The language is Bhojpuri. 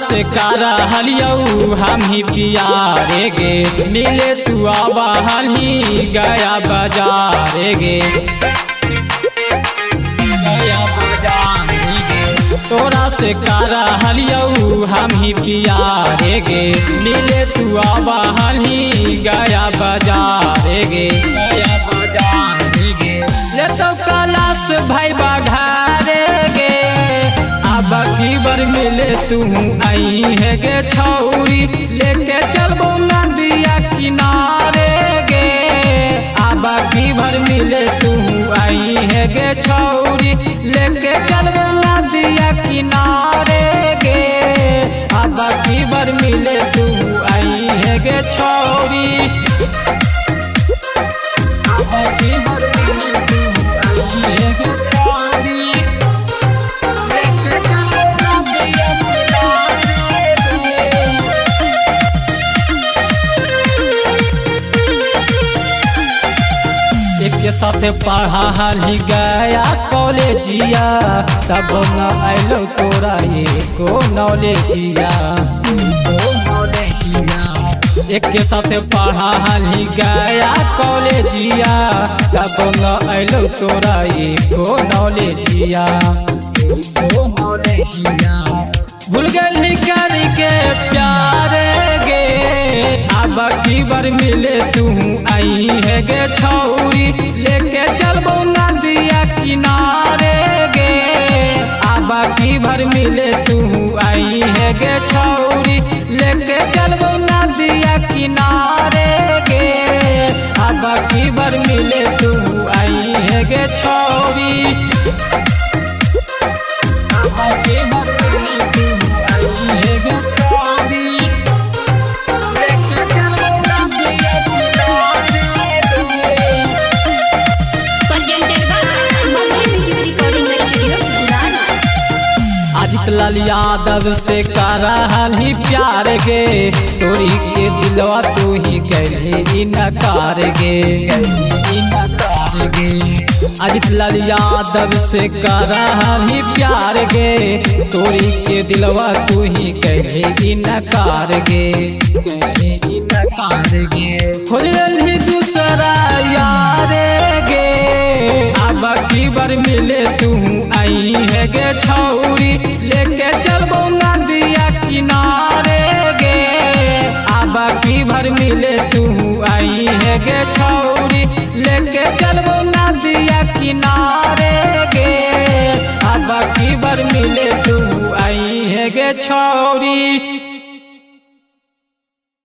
से कारा हलियऊ हम ही पियारे गे, मिले तू आवा हली गया बाजारे गे, गया बाजारे गे। तोरा से कारा हलियऊ हम ही पियारे गे, मिले तू आवा हली गया बाजारे गे, गया बाजारे गे। ले तो कलास भाई बाघारे गे, अब की बार मिले तू आई है गे छौरी, लेके चलबो नदिया किनारे गे। अब की बार मिले तू आई है गे छौरी, लेके चलबो नदिया किनारे गे। अब की बार मिले तू आई है गे छौरी, अब की बार मिले तू आई है गे छौरी। एक के साथे पढ़ा हाली गया कॉलेजिया, तब न आइलो तोरा एको नॉलेजिया। एक के साथे पढ़ा हाली गया कॉलेजिया, तब न आइलो तोरा एको नॉलेजिया। भूल गई करके प्यारे गे, अब की बार मिले तू आई है गे छौरी, लेके चलबो नदिया किनारे गे। अब की बार मिले तू आई है गे छौरी, लेके चलबो नदिया किनारे गे। अब की बार मिले तू आई है गे छौरी, अब की बार मिले तू आई है गे छौरी। अजित लाल यादव से करा हाली प्यार गे, तोरी के दिलवा तू ही गए इनकार गे, इनकार गे। अजित लाल यादव से करा हाली प्यार गे, तोरी के दिलवा तू ही गए इनकार गे, इनकार गे। खोल ही दूसरा यारे गे, अब की बार मिले तू आई है गे छौरी, लेके चलबो नदिया किनारे गे। अब की बार मिले तू आई है गे छौरी, लेके चलबो नदिया किनारे गे। अब की बार मिले तू आई है गे छौरी।